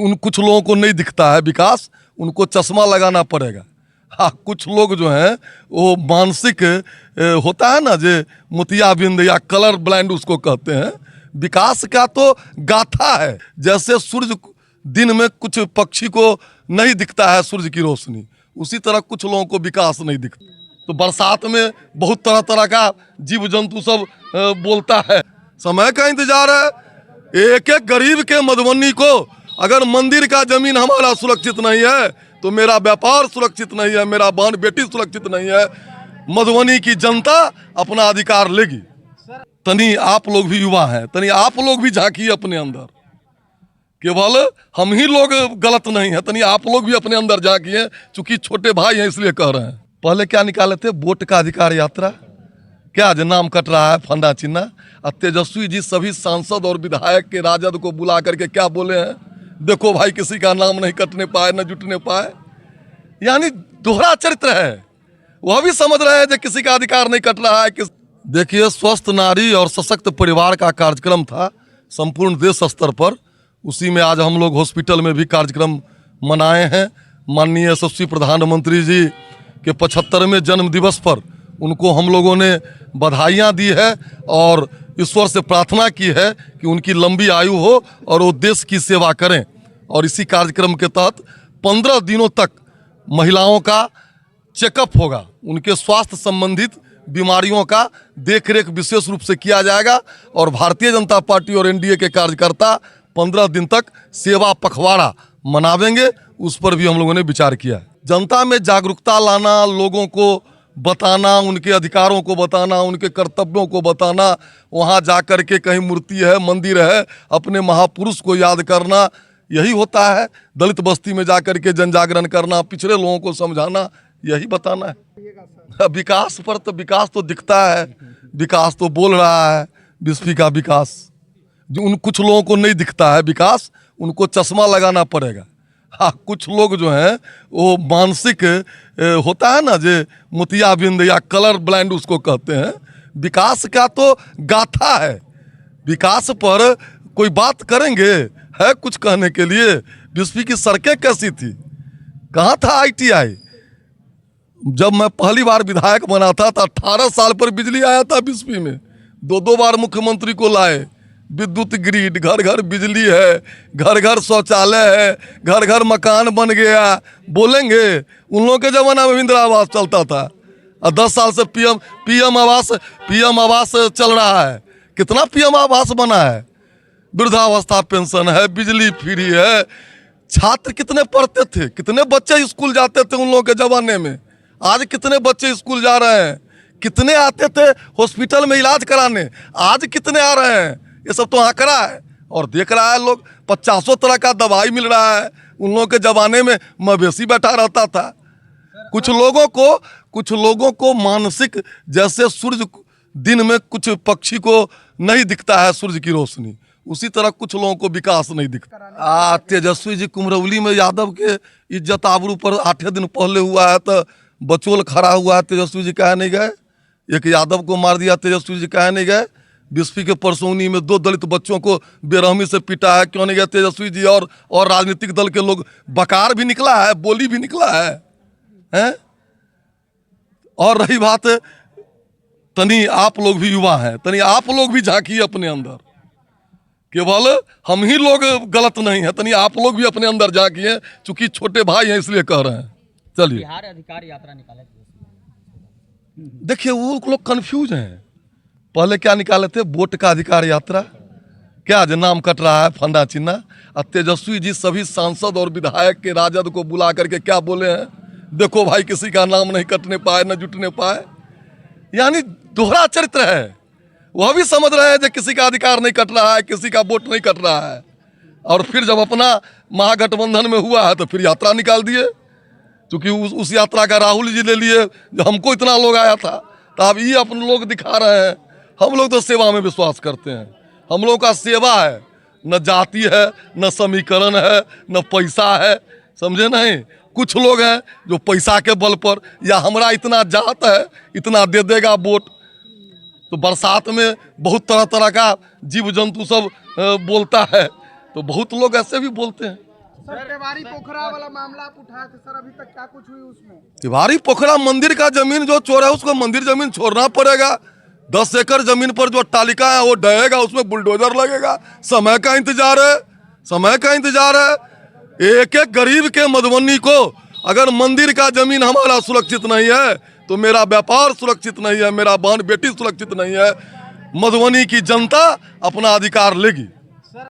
उन कुछ लोगों को नहीं दिखता है विकास, उनको चश्मा लगाना पड़ेगा। हाँ, कुछ लोग जो हैं वो मानसिक होता है ना, जो मोतियाबिंद या कलर ब्लाइंड उसको कहते हैं। विकास का तो गाथा है। जैसे सूर्य दिन में कुछ पक्षी को नहीं दिखता है सूर्य की रोशनी, उसी तरह कुछ लोगों को विकास नहीं दिखता। तो बरसात में बहुत तरह तरह का जीव जंतु सब बोलता है। समय का इंतजार है। एक एक गरीब के मधुबनी को अगर मंदिर का जमीन हमारा सुरक्षित नहीं है तो मेरा व्यापार सुरक्षित नहीं है, मेरा बहन बेटी सुरक्षित नहीं है। मधुबनी की जनता अपना अधिकार लेगी। तनी आप लोग भी युवा हैं, तनी आप लोग भी झांकिए अपने अंदर। केवल हम ही लोग गलत नहीं है, तनी आप लोग भी अपने अंदर झांकिए। चूंकि छोटे भाई हैं इसलिए कह रहे हैं। पहले क्या निकाले थे, वोट का अधिकार यात्रा, क्या जो नाम कट रहा है फंडा चिन्ह। और तेजस्वी जी सभी सांसद और विधायक के राजद को बुला करके क्या बोले हैं, देखो भाई किसी का नाम नहीं कटने पाए न जुटने पाए। यानी दोहरा चरित्र है। वह भी समझ रहे हैं कि किसी का अधिकार नहीं कट रहा है। देखिए, स्वस्थ नारी और सशक्त परिवार का कार्यक्रम था संपूर्ण देश स्तर पर। उसी में आज हम लोग हॉस्पिटल में भी कार्यक्रम मनाए हैं। माननीय यशस्वी प्रधानमंत्री जी के 75वें जन्म दिवस पर उनको हम लोगों ने बधाइयाँ दी है और ईश्वर से प्रार्थना की है कि उनकी लंबी आयु हो और वो देश की सेवा करें। और इसी कार्यक्रम के तहत 15 दिनों तक महिलाओं का चेकअप होगा, उनके स्वास्थ्य संबंधित बीमारियों का देखरेख विशेष रूप से किया जाएगा। और भारतीय जनता पार्टी और एनडीए के कार्यकर्ता 15 दिन तक सेवा पखवाड़ा मनावेंगे, उस पर भी हम लोगों ने विचार किया है। जनता में जागरूकता लाना, लोगों को बताना, उनके अधिकारों को बताना, उनके कर्तव्यों को बताना, वहाँ जा कर के कहीं मूर्ति है, मंदिर है, अपने महापुरुष को याद करना, यही होता है। दलित बस्ती में जा कर के जन जागरण करना, पिछड़े लोगों को समझाना, यही बताना है। विकास पर तो विकास तो दिखता है, विकास तो बोल रहा है, बिस्फी का विकास। जो उन कुछ लोगों को नहीं दिखता है विकास, उनको चश्मा लगाना पड़ेगा। हाँ, कुछ लोग जो हैं वो मानसिक होता है ना, जो मोतियाबिंद या कलर ब्लाइंड उसको कहते हैं। विकास का तो गाथा है। विकास पर कोई बात करेंगे, है कुछ कहने के लिए। बिस्फी की सड़कें कैसी थी, कहाँ था ITI। जब मैं पहली बार विधायक बना था तो 18 साल पर बिजली आया था बिस्फी में। 2 बार मुख्यमंत्री को लाए। विद्युत ग्रिड, घर घर बिजली है, घर घर शौचालय है, घर घर मकान बन गया। बोलेंगे उन लोगों के जमाना में इंदिरा आवास चलता था और 10 साल से पीएम आवास चल रहा है। कितना पीएम आवास बना है, वृद्धावस्था पेंशन है, बिजली फ्री है। छात्र कितने पढ़ते थे, कितने बच्चे स्कूल जाते थे उन लोगों के जमाने में। आज कितने बच्चे स्कूल जा रहे हैं, कितने आते थे हॉस्पिटल में इलाज कराने, आज कितने आ रहे हैं। ये सब तो आंकड़ा है और देख रहा है लोग। 50 तरह का दवाई मिल रहा है। उन लोगों के जमाने में मवेशी बैठा रहता था। कुछ लोगों को मानसिक, जैसे सूर्य दिन में कुछ पक्षी को नहीं दिखता है सूर्य की रोशनी, उसी तरह कुछ लोगों को विकास नहीं दिखता। तेजस्वी जी कुमरौली में यादव के इज्जत आबरू पर 8 दिन पहले हुआ है तो बचोल खड़ा हुआ है। तेजस्वी जी कहे नहीं गए, एक यादव को मार दिया, तेजस्वी जी कहे नहीं गए। बिस्फी के परसौनी में 2 दलित बच्चों को बेरहमी से पीटा है, क्यों नहीं गए तेजस्वी जी। और राजनीतिक दल के लोग, बकार भी निकला है, बोली भी निकला है? और रही बात, तनी आप लोग भी युवा हैं, तनी आप लोग भी झांकिए अपने अंदर। केवल हम ही लोग गलत नहीं है, तनी आप लोग भी अपने अंदर झांकिए। चूंकि छोटे भाई हैं इसलिए कह रहे हैं। चलिए, बिहार अधिकार यात्रा निकाले। देखिए वो लोग कंफ्यूज हैं। पहले क्या निकाले थे, वोट का अधिकार यात्रा, क्या जो नाम कट रहा है फंडा चिन्ह। और तेजस्वी जी सभी सांसद और विधायक के राजद को बुला करके क्या बोले हैं, देखो भाई किसी का नाम नहीं कटने पाए न जुटने पाए। यानी दोहरा चरित्र है। वह भी समझ रहे हैं कि किसी का अधिकार नहीं कट रहा है, किसी का वोट नहीं कट रहा है। और फिर जब अपना महागठबंधन में हुआ है तो फिर यात्रा निकाल दिए। क्योंकि उस यात्रा का राहुल जी ले लिए, जो हमको इतना लोग आया था। तो अब ये अपने लोग दिखा रहे हैं। हम लोग तो सेवा में विश्वास करते हैं। हम लोग का सेवा है, न जाति है, न समीकरण है, न पैसा है, समझे नहीं। कुछ लोग हैं जो पैसा के बल पर, या हमारा इतना जात है, इतना दे देगा वोट। तो बरसात में बहुत तरह तरह का जीव जंतु सब बोलता है, तो बहुत लोग ऐसे भी बोलते हैं। सर तिवारी पोखरा वाला मामला आप उठाए थे सर, अभी तक क्या कुछ हुई उसमें? तिवारी पोखरा मंदिर का जमीन जो चोर है उसको मंदिर जमीन छोड़ना पड़ेगा। 10 एकड़ जमीन पर जो तालिका है वो ढहेगा, उसमें बुलडोजर लगेगा। समय का इंतजार है, समय का इंतजार है। एक एक गरीब के मधुबनी को अगर मंदिर का जमीन हमारा सुरक्षित नहीं है तो मेरा व्यापार सुरक्षित नहीं है, मेरा बहन बेटी सुरक्षित नहीं है। मधुबनी की जनता अपना अधिकार लेगी।